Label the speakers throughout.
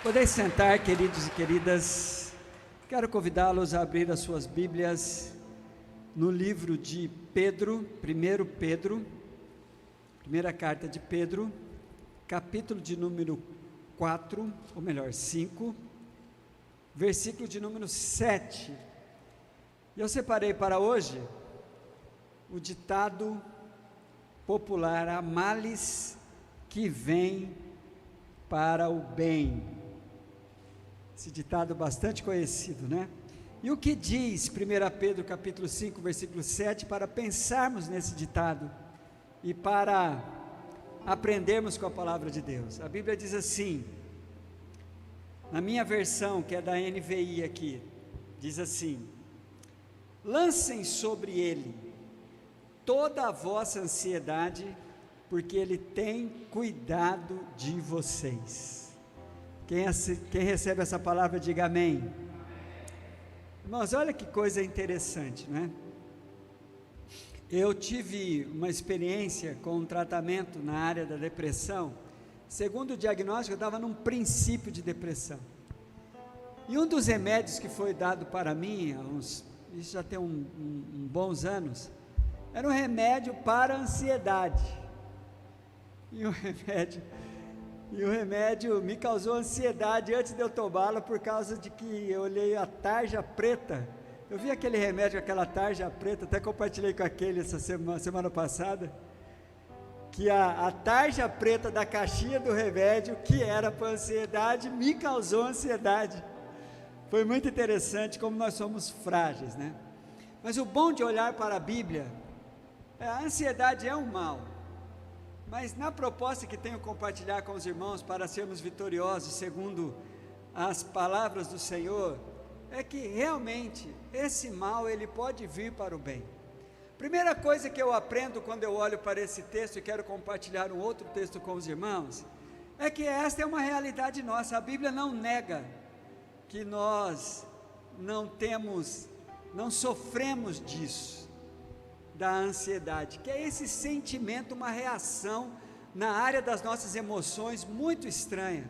Speaker 1: Podem sentar, queridos e queridas. Quero convidá-los a abrir as suas Bíblias no livro de Pedro, 1 Pedro, primeira carta de Pedro, capítulo de número 4, ou melhor, 5, versículo de número 7. E eu separei para hoje o ditado popular: há males que vêm para o bem. Esse ditado bastante conhecido, né? E o que diz 1 Pedro capítulo 5, versículo 7, para pensarmos nesse ditado e para aprendermos com a palavra de Deus? A Bíblia diz assim, na minha versão, que é da NVI aqui, diz assim: lancem sobre ele toda a vossa ansiedade, porque ele tem cuidado de vocês. Quem recebe essa palavra, diga amém. Irmãos, olha que coisa interessante, né? Eu tive uma experiência com um tratamento na área da depressão. Segundo o diagnóstico, eu estava num princípio de depressão. E um dos remédios que foi dado para mim, isso já tem bons anos, era um remédio para a ansiedade. E o remédio me causou ansiedade antes de eu tomá-lo, por causa de que eu olhei a tarja preta. Eu vi aquele remédio, aquela tarja preta, até compartilhei com aquele essa semana passada, que a tarja preta da caixinha do remédio, que era para ansiedade, me causou ansiedade. Foi muito interessante como nós somos frágeis, né? Mas o bom de olhar para a Bíblia, a ansiedade é um mal, mas na proposta que tenho compartilhar com os irmãos para sermos vitoriosos segundo as palavras do Senhor, é que realmente esse mal ele pode vir para o bem. Primeira coisa que eu aprendo quando eu olho para esse texto e quero compartilhar um outro texto com os irmãos, é que esta é uma realidade nossa. A Bíblia não nega que nós não sofremos disso, da ansiedade, que é esse sentimento, uma reação na área das nossas emoções muito estranha,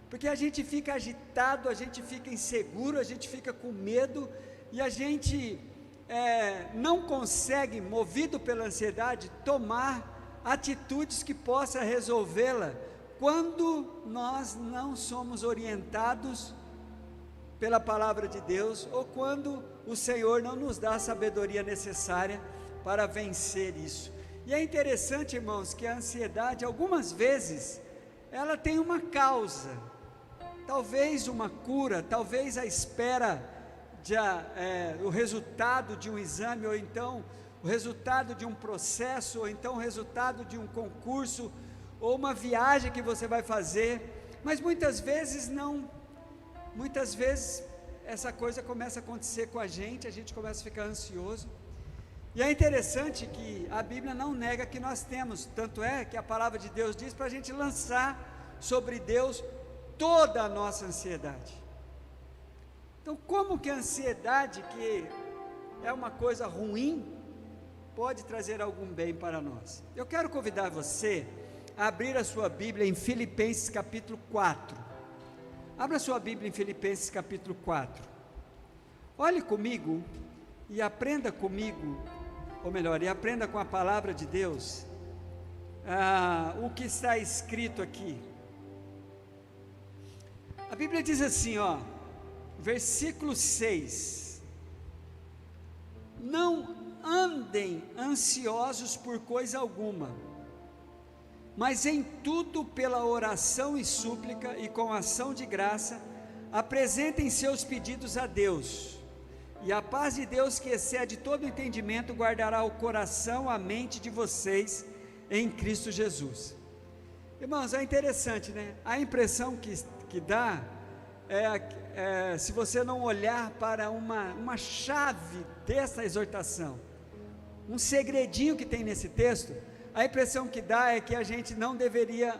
Speaker 1: porque a gente fica agitado, a gente fica inseguro, a gente fica com medo, e a gente não consegue, movido pela ansiedade, tomar atitudes que possa resolvê-la, quando nós não somos orientados pela palavra de Deus, ou quando o Senhor não nos dá a sabedoria necessária para vencer isso. E é interessante, irmãos, que a ansiedade, algumas vezes, ela tem uma causa, talvez uma cura, talvez a espera o resultado de um exame, ou então o resultado de um processo, ou então o resultado de um concurso, ou uma viagem que você vai fazer, mas muitas vezes essa coisa começa a acontecer com a gente começa a ficar ansioso. E é interessante que a Bíblia não nega que nós temos, tanto é que a palavra de Deus diz para a gente lançar sobre Deus toda a nossa ansiedade. Então, como que a ansiedade, que é uma coisa ruim, pode trazer algum bem para nós? Eu quero convidar você a abrir a sua Bíblia em Filipenses capítulo 4. Abra a sua Bíblia em Filipenses capítulo 4. Olhe comigo e aprenda comigo, ou melhor, e aprenda com a palavra de Deus, o que está escrito aqui. A Bíblia diz assim, versículo 6: não andem ansiosos por coisa alguma, mas em tudo pela oração e súplica e com ação de graça, apresentem seus pedidos a Deus, e a paz de Deus, que excede todo entendimento, guardará o coração, a mente de vocês em Cristo Jesus. Irmãos, é interessante, né? A impressão que dá se você não olhar para uma chave dessa exortação, um segredinho que tem nesse texto, a impressão que dá é que a gente não deveria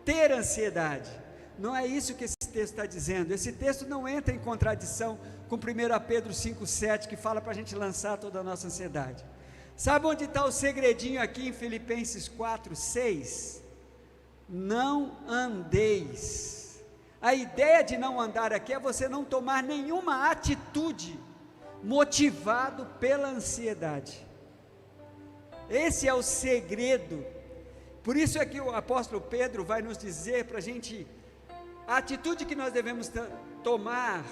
Speaker 1: ter ansiedade. Não é isso que esse texto está dizendo. Esse texto não entra em contradição com 1 Pedro 5,7, que fala para a gente lançar toda a nossa ansiedade. Sabe onde está o segredinho aqui em Filipenses 4,6? Não andeis A ideia de não andar aqui é você não tomar nenhuma atitude motivado pela ansiedade. Esse é o segredo. Por isso é que o apóstolo Pedro vai nos dizer para a gente, a atitude que nós devemos tomar,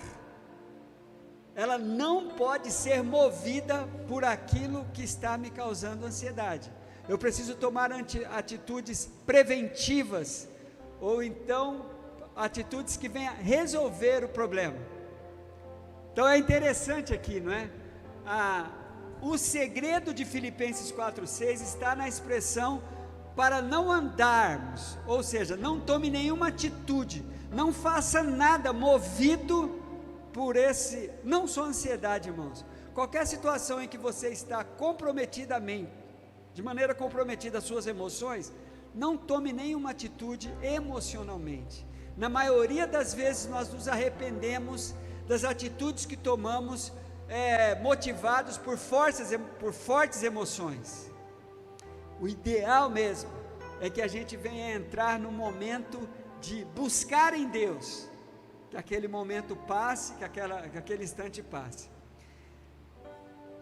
Speaker 1: ela não pode ser movida por aquilo que está me causando ansiedade. Eu preciso tomar atitudes preventivas, ou então atitudes que venham resolver o problema. Então é interessante aqui, não é? O segredo de Filipenses 4,6 está na expressão para não andarmos, ou seja, não tome nenhuma atitude, não faça nada movido por não só ansiedade, irmãos, qualquer situação em que você está comprometidamente, de maneira comprometida as suas emoções, não tome nenhuma atitude emocionalmente. Na maioria das vezes nós nos arrependemos das atitudes que tomamos, motivados por fortes emoções. O ideal mesmo é que a gente venha entrar no momento de buscar em Deus, que aquele momento passe, que aquele instante passe.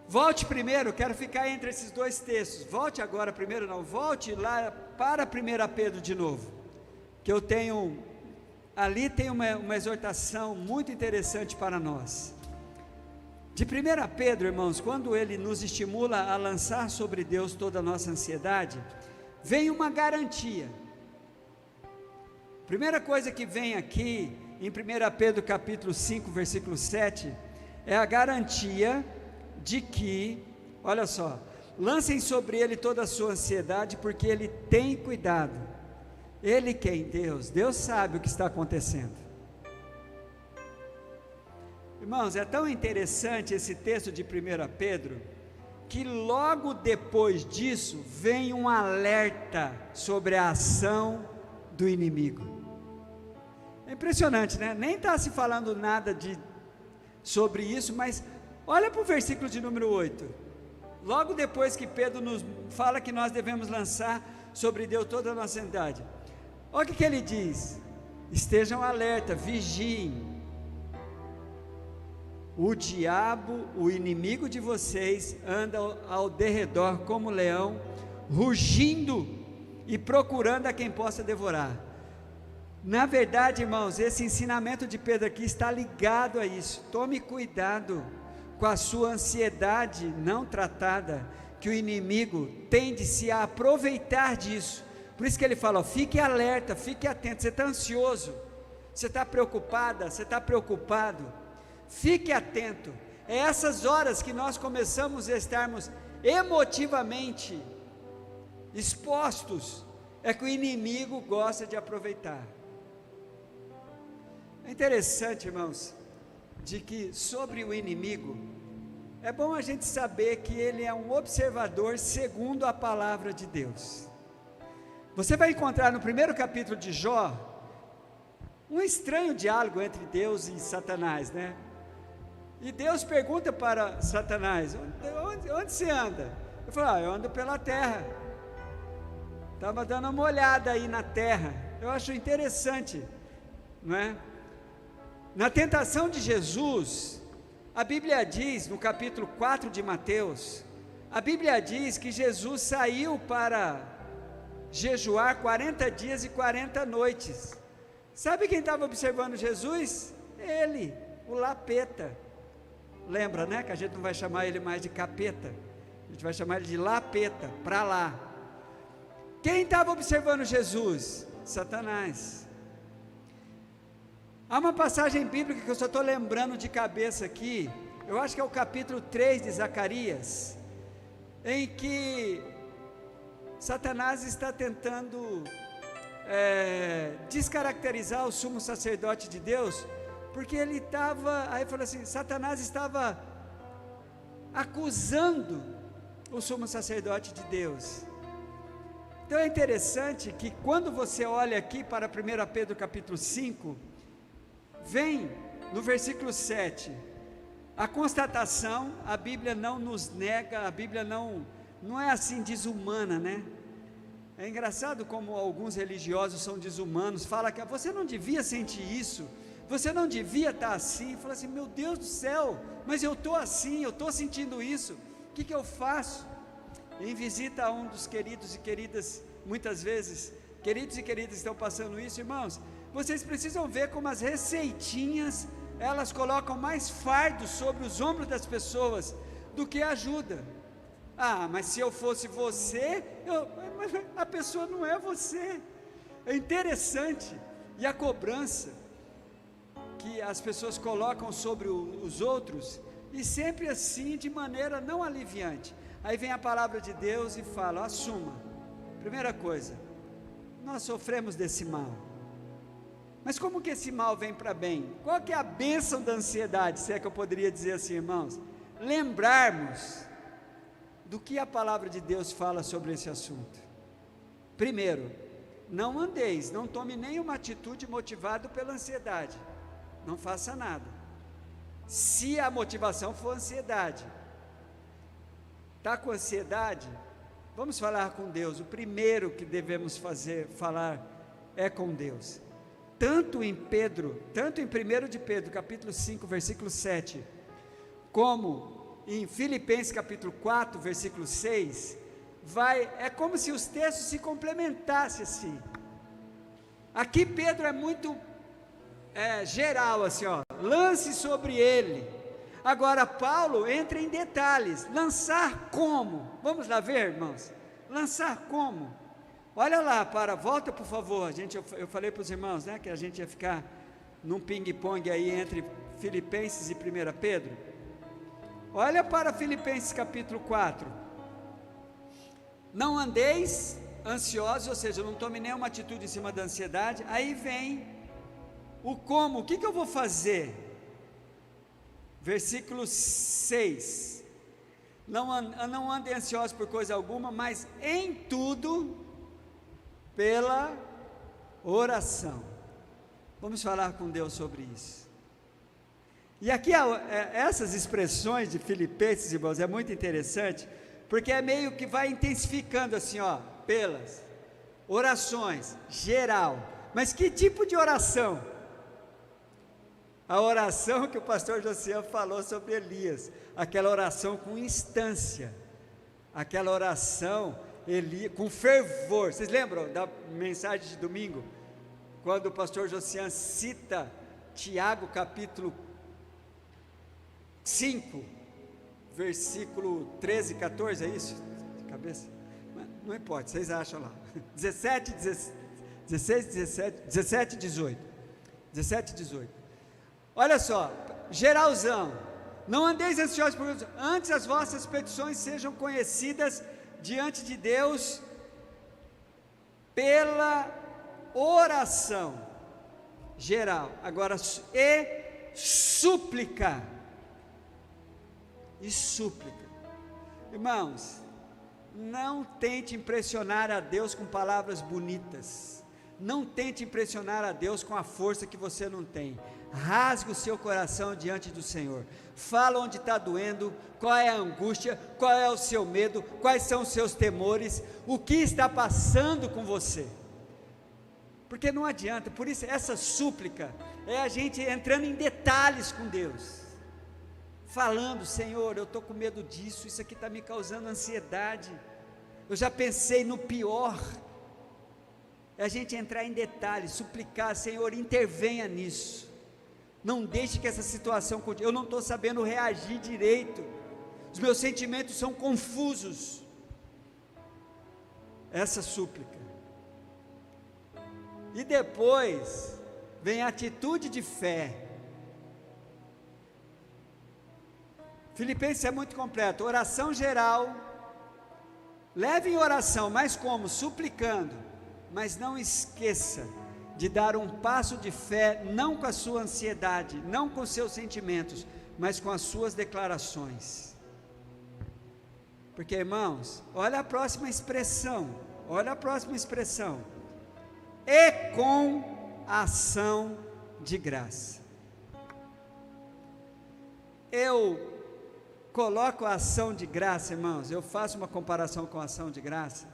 Speaker 1: Volte primeiro, quero ficar entre esses dois textos, volte agora primeiro, não, volte lá para 1 Pedro de novo, que eu tenho, ali tem uma exortação muito interessante para nós. De 1 Pedro, irmãos, quando ele nos estimula a lançar sobre Deus toda a nossa ansiedade, vem uma garantia. Primeira coisa que vem aqui, em 1 Pedro capítulo 5, versículo 7, é a garantia de que, olha só, lancem sobre ele toda a sua ansiedade, porque ele tem cuidado. Ele quem? Deus sabe o que está acontecendo. Irmãos, é tão interessante esse texto de 1 Pedro, que logo depois disso, vem um alerta sobre a ação do inimigo. É impressionante, né? Nem está se falando nada sobre isso, mas olha para o versículo de número 8, logo depois que Pedro nos fala que nós devemos lançar sobre Deus toda a nossa ansiedade, olha o que ele diz: estejam alerta, vigiem, o diabo, o inimigo de vocês, anda ao derredor como leão, rugindo e procurando a quem possa devorar. Na verdade, irmãos, esse ensinamento de Pedro aqui está ligado a isso. Tome cuidado com a sua ansiedade não tratada, que o inimigo tende-se a aproveitar disso. Por isso que ele fala, fique alerta, fique atento. Você está ansioso, você está preocupada, você está preocupado, fique atento. É essas horas que nós começamos a estarmos emotivamente expostos, é que o inimigo gosta de aproveitar. É interessante, irmãos, de que sobre o inimigo, é bom a gente saber que ele é um observador segundo a palavra de Deus. Você vai encontrar no primeiro capítulo de Jó, um estranho diálogo entre Deus e Satanás, né? E Deus pergunta para Satanás, onde você anda? Ele fala, eu ando pela terra, estava dando uma olhada aí na terra. Eu acho interessante, não é? Na tentação de Jesus, a Bíblia diz, no capítulo 4 de Mateus, a Bíblia diz que Jesus saiu para jejuar 40 dias e 40 noites. Sabe quem estava observando Jesus? Ele, o Lapeta. Lembra, né, que a gente não vai chamar ele mais de capeta, a gente vai chamar ele de Lapeta, para lá. Quem estava observando Jesus? Satanás. Há uma passagem bíblica que eu só estou lembrando de cabeça aqui, eu acho que é o capítulo 3 de Zacarias, em que Satanás está tentando descaracterizar o sumo sacerdote de Deus, porque ele estava, aí falou assim, Satanás estava acusando o sumo sacerdote de Deus. Então é interessante que quando você olha aqui para 1 Pedro capítulo 5, vem no versículo 7, a constatação, a Bíblia não nos nega, a Bíblia não é assim desumana, né? É engraçado como alguns religiosos são desumanos, fala que você não devia sentir isso, você não devia estar assim. Fala assim: meu Deus do céu, mas eu estou assim, eu estou sentindo isso, o que eu faço? Em visita a um dos queridos e queridas, muitas vezes, queridos e queridas estão passando isso, irmãos, vocês precisam ver como as receitinhas, elas colocam mais fardo sobre os ombros das pessoas, do que ajuda. Mas se eu fosse você, mas a pessoa não é você. É interessante, e a cobrança que as pessoas colocam sobre os outros, e sempre assim, de maneira não aliviante. Aí vem a palavra de Deus e fala: assuma. Primeira coisa, nós sofremos desse mal, mas como que esse mal vem para bem? Qual que é a bênção da ansiedade, se é que eu poderia dizer assim, irmãos? Lembrarmos do que a palavra de Deus fala sobre esse assunto. Primeiro, não andeis, não tome nenhuma atitude motivada pela ansiedade, não faça nada, se a motivação for ansiedade. Está com ansiedade? Vamos falar com Deus. O primeiro que devemos falar é com Deus. Tanto em 1 de Pedro, capítulo 5, versículo 7, como em Filipenses capítulo 4, versículo 6, é como se os textos se complementassem assim. Aqui Pedro é muito geral, assim, lance sobre ele. Agora Paulo entra em detalhes. Lançar como? Vamos lá ver, irmãos. Lançar como? Olha lá, volta por favor. Eu falei para os irmãos, né, que a gente ia ficar num ping-pong aí entre Filipenses e 1 Pedro. Olha para Filipenses capítulo 4. Não andeis ansiosos, ou seja, não tome nenhuma atitude em cima da ansiedade. Aí vem o como, o que eu vou fazer? Versículo 6. Não andem ansiosos por coisa alguma, mas em tudo, pela oração. Vamos falar com Deus sobre isso. E aqui essas expressões de Filipenses, irmãos, é muito interessante, porque é meio que vai intensificando assim, pelas orações, geral. Mas que tipo de oração? A oração que o pastor Josiel falou sobre Elias, aquela oração com instância, aquela oração com fervor. Vocês lembram da mensagem de domingo? Quando o pastor Josiel cita Tiago capítulo 5, versículo 13 e 14, é isso? De cabeça? Não importa, vocês acham lá. 17 e 18. Olha só, geralzão. Não andeis ansiosos por coisa, antes as vossas petições sejam conhecidas diante de Deus pela oração geral. Agora, e súplica. Irmãos, não tente impressionar a Deus com palavras bonitas. Não tente impressionar a Deus com a força que você não tem. Rasgue o seu coração diante do Senhor. Fala onde está doendo, qual é a angústia, qual é o seu medo, quais são os seus temores, o que está passando com você. Porque não adianta, por isso essa súplica é a gente entrando em detalhes com Deus. Falando: Senhor, eu estou com medo disso, isso aqui está me causando ansiedade, eu já pensei no pior. É a gente entrar em detalhes, suplicar: Senhor, intervenha nisso, não deixe que essa situação continue, eu não estou sabendo reagir direito, os meus sentimentos são confusos. Essa súplica. E depois vem a atitude de fé. Filipenses é muito completo. Oração geral, leve em oração, mas como? Suplicando, mas não esqueça de dar um passo de fé, não com a sua ansiedade, não com seus sentimentos, mas com as suas declarações. Porque, irmãos, olha a próxima expressão, e com ação de graça. Eu coloco a ação de graça, irmãos, eu faço uma comparação com a ação de graça,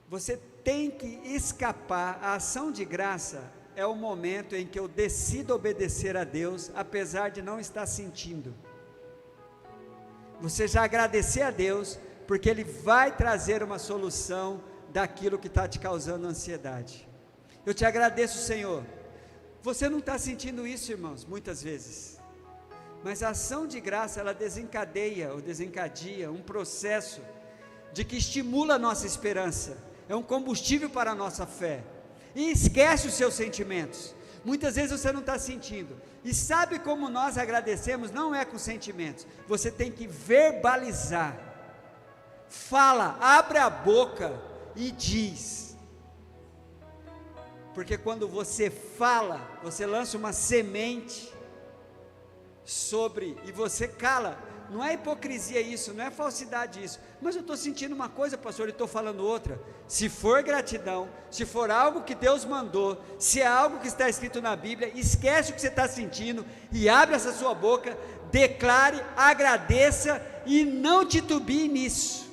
Speaker 1: Você tem que escapar. A ação de graça é o momento em que eu decido obedecer a Deus, apesar de não estar sentindo. Você já agradecer a Deus, porque Ele vai trazer uma solução daquilo que está te causando ansiedade. Eu te agradeço, Senhor. Você não está sentindo isso, irmãos, muitas vezes, mas a ação de graça, ela desencadeia ou desencadia um processo de que estimula a nossa esperança, é um combustível para a nossa fé, e esquece os seus sentimentos. Muitas vezes você não está sentindo, e sabe como nós agradecemos? Não é com sentimentos, você tem que verbalizar, fala, abre a boca e diz, porque quando você fala, você lança uma semente e você cala. Não é hipocrisia isso, não é falsidade isso, mas eu estou sentindo uma coisa, pastor, e estou falando outra. Se for gratidão, se for algo que Deus mandou, se é algo que está escrito na Bíblia, esquece o que você está sentindo e abre essa sua boca, declare, agradeça e não titubie nisso.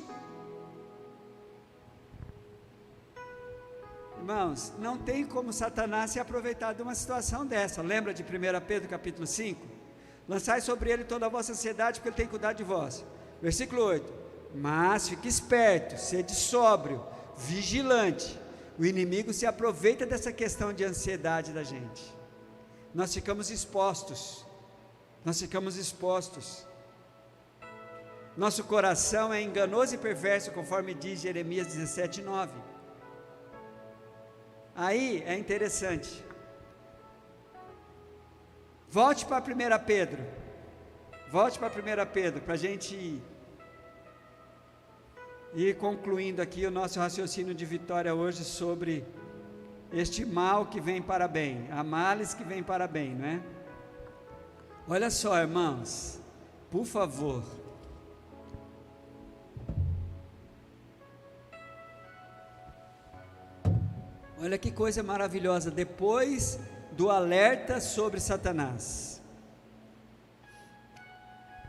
Speaker 1: Irmãos, não tem como Satanás se aproveitar de uma situação dessa. Lembra de 1 Pedro capítulo 5? Lançai sobre ele toda a vossa ansiedade, porque ele tem que cuidar de vós. Versículo 8, mas fique esperto, sede sóbrio, vigilante. O inimigo se aproveita dessa questão de ansiedade da gente. Nós ficamos expostos. Nosso coração é enganoso e perverso, conforme diz Jeremias 17:9. Aí é interessante, volte para 1 Pedro, para a gente ir concluindo aqui o nosso raciocínio de vitória hoje sobre este mal que vem para bem, há males que vem para bem, não é? Olha só, irmãos, por favor, olha que coisa maravilhosa, depois do alerta sobre Satanás,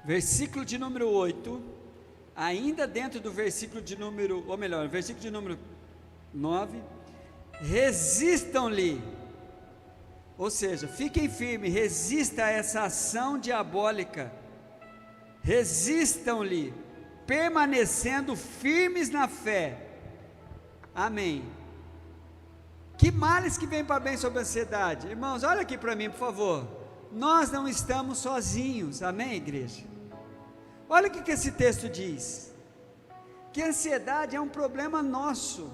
Speaker 1: versículo de número 8, ainda dentro do versículo de número, ou melhor, versículo de número 9, resistam-lhe, ou seja, fiquem firmes, resista a essa ação diabólica, resistam-lhe, permanecendo firmes na fé, amém. Que males que vem para bem sobre a ansiedade? Irmãos, olha aqui para mim, por favor. Nós não estamos sozinhos, amém, igreja? Olha o que esse texto diz: que a ansiedade é um problema nosso,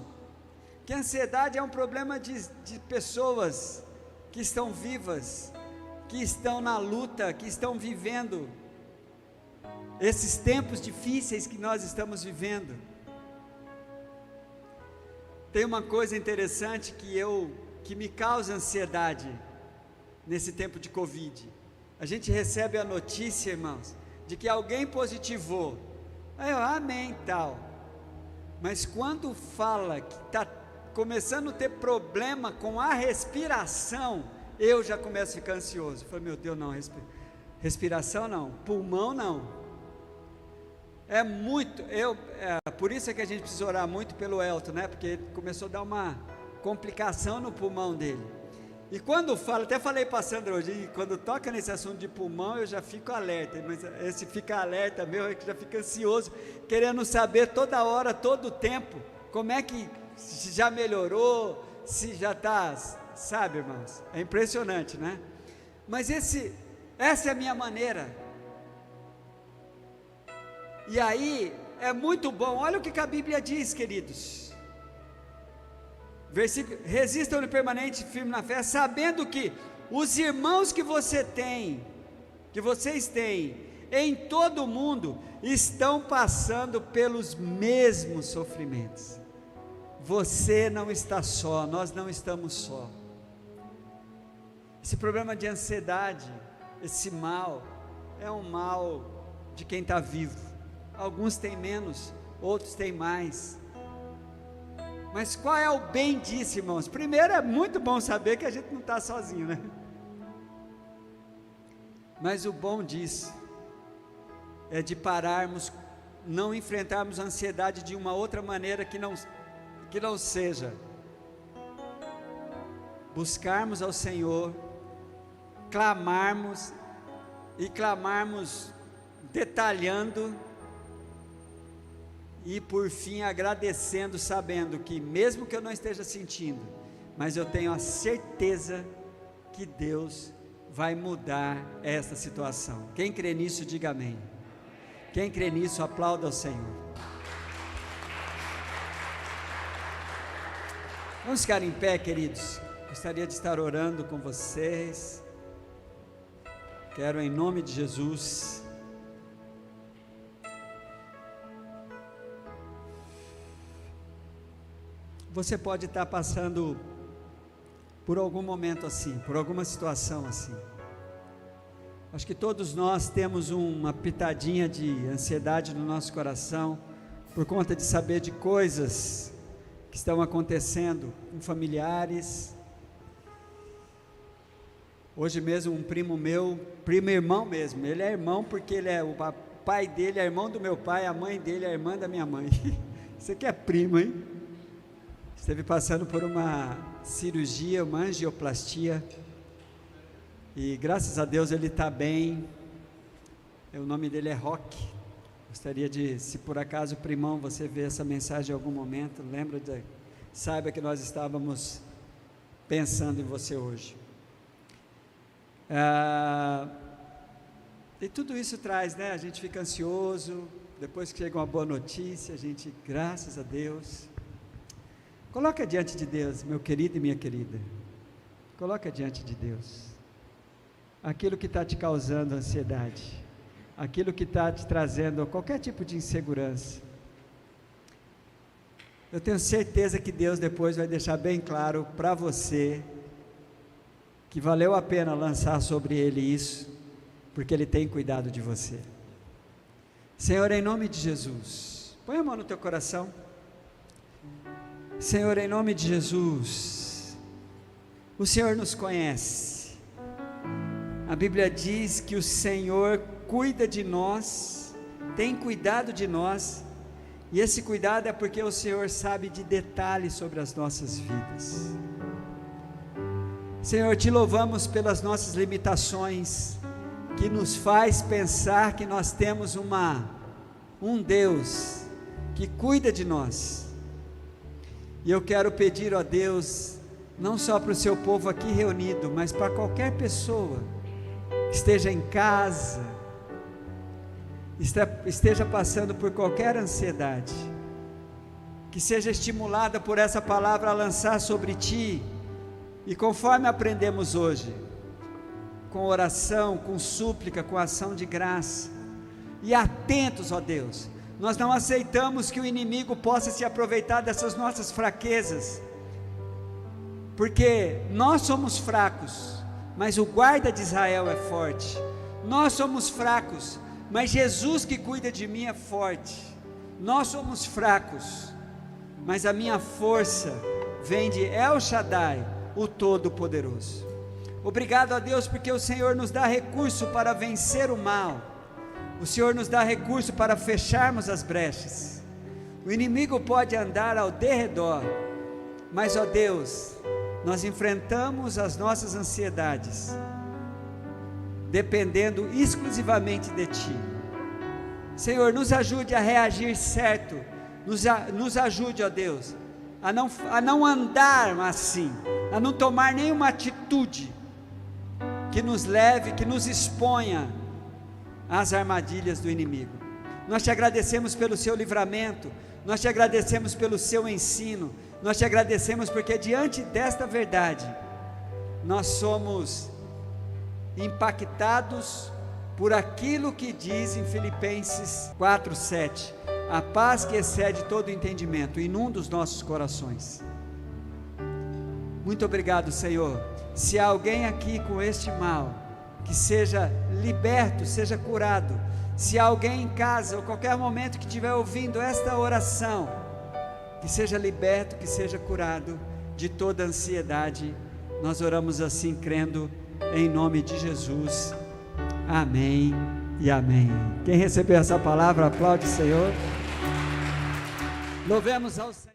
Speaker 1: que a ansiedade é um problema de pessoas que estão vivas, que estão na luta, que estão vivendo esses tempos difíceis que nós estamos vivendo. Tem uma coisa interessante que me causa ansiedade nesse tempo de Covid. A gente recebe a notícia, irmãos, de que alguém positivou. Aí eu, amém, tal. Mas quando fala que está começando a ter problema com a respiração, eu já começo a ficar ansioso. Eu falei, meu Deus, não, respiração não, pulmão não. Por isso é que a gente precisa orar muito pelo Elton, né? Porque começou a dar uma complicação no pulmão dele. E quando fala, até falei para a Sandra hoje, quando toca nesse assunto de pulmão, eu já fico alerta, mas esse fica alerta meu, é que já fica ansioso, querendo saber toda hora, todo o tempo, como é que, se já melhorou, se já está, sabe, irmãos? É impressionante, né? Mas essa é a minha maneira. E aí, é muito bom, olha o que a Bíblia diz, queridos, versículo, resistam-lhe permanente, firme na fé, sabendo que os irmãos que vocês têm, em todo o mundo, estão passando pelos mesmos sofrimentos. Você não está só, nós não estamos só. Esse problema de ansiedade, esse mal, é um mal de quem está vivo. Alguns têm menos, outros têm mais. Mas qual é o bem disso, irmãos? Primeiro, é muito bom saber que a gente não está sozinho, né? Mas o bom disso é de pararmos, não enfrentarmos a ansiedade de uma outra maneira que que não seja buscarmos ao Senhor, clamarmos detalhando e por fim agradecendo, sabendo que mesmo que eu não esteja sentindo, mas eu tenho a certeza que Deus vai mudar essa situação. Quem crê nisso, diga amém. Quem crê nisso, aplauda ao Senhor. Vamos ficar em pé, queridos. Gostaria de estar orando com vocês. Quero, em nome de Jesus, você pode estar passando por algum momento assim, por alguma situação assim. Acho que todos nós temos uma pitadinha de ansiedade no nosso coração, por conta de saber de coisas que estão acontecendo com familiares. Hoje mesmo um primo meu, primo irmão mesmo, ele é irmão porque o pai dele é irmão do meu pai, a mãe dele é irmã da minha mãe. Você que é primo, hein? Esteve passando por uma cirurgia, uma angioplastia, e graças a Deus ele está bem. O nome dele é Roque. Gostaria de, se por acaso, primão, você vê essa mensagem em algum momento, saiba que nós estávamos pensando em você hoje. E tudo isso traz, né? A gente fica ansioso, depois que chega uma boa notícia, a gente, graças a Deus. Coloca diante de Deus, meu querido e minha querida, coloca diante de Deus aquilo que está te causando ansiedade, aquilo que está te trazendo qualquer tipo de insegurança. Eu tenho certeza que Deus depois vai deixar bem claro para você que valeu a pena lançar sobre Ele isso, porque Ele tem cuidado de você. Senhor, em nome de Jesus, põe a mão no teu coração. Senhor, em nome de Jesus, o Senhor nos conhece. A Bíblia diz que o Senhor cuida de nós, tem cuidado de nós, e esse cuidado é porque o Senhor sabe de detalhes sobre as nossas vidas. Senhor, te louvamos pelas nossas limitações, que nos faz pensar que nós temos um Deus que cuida de nós. E eu quero pedir, ó Deus, não só para o seu povo aqui reunido, mas para qualquer pessoa que esteja em casa, esteja passando por qualquer ansiedade, que seja estimulada por essa palavra a lançar sobre ti, e conforme aprendemos hoje, com oração, com súplica, com ação de graça, e atentos, ó Deus. Nós não aceitamos que o inimigo possa se aproveitar dessas nossas fraquezas, porque nós somos fracos, mas o guarda de Israel é forte. Nós somos fracos, mas Jesus que cuida de mim é forte. Nós somos fracos, mas a minha força vem de El Shaddai, o Todo-Poderoso. Obrigado a Deus, porque o Senhor nos dá recurso para vencer o mal. O Senhor nos dá recurso para fecharmos as brechas. O inimigo pode andar ao derredor, mas, ó Deus, nós enfrentamos as nossas ansiedades, dependendo exclusivamente de Ti. Senhor, nos ajude a reagir certo, nos ajude, ó Deus, a não andar assim, a não tomar nenhuma atitude que nos leve, que nos exponha às armadilhas do inimigo. Nós te agradecemos pelo seu livramento, nós te agradecemos pelo seu ensino, nós te agradecemos porque diante desta verdade, nós somos impactados por aquilo que diz em Filipenses 4:7, a paz que excede todo entendimento, inunda os nossos corações. Muito obrigado, Senhor. Se há alguém aqui com este mal, que seja liberto, seja curado. Se há alguém em casa, ou qualquer momento que estiver ouvindo esta oração, que seja liberto, que seja curado de toda ansiedade. Nós oramos assim, crendo em nome de Jesus. Amém e amém. Quem recebeu essa palavra, aplaude o Senhor. Louvemos ao Senhor.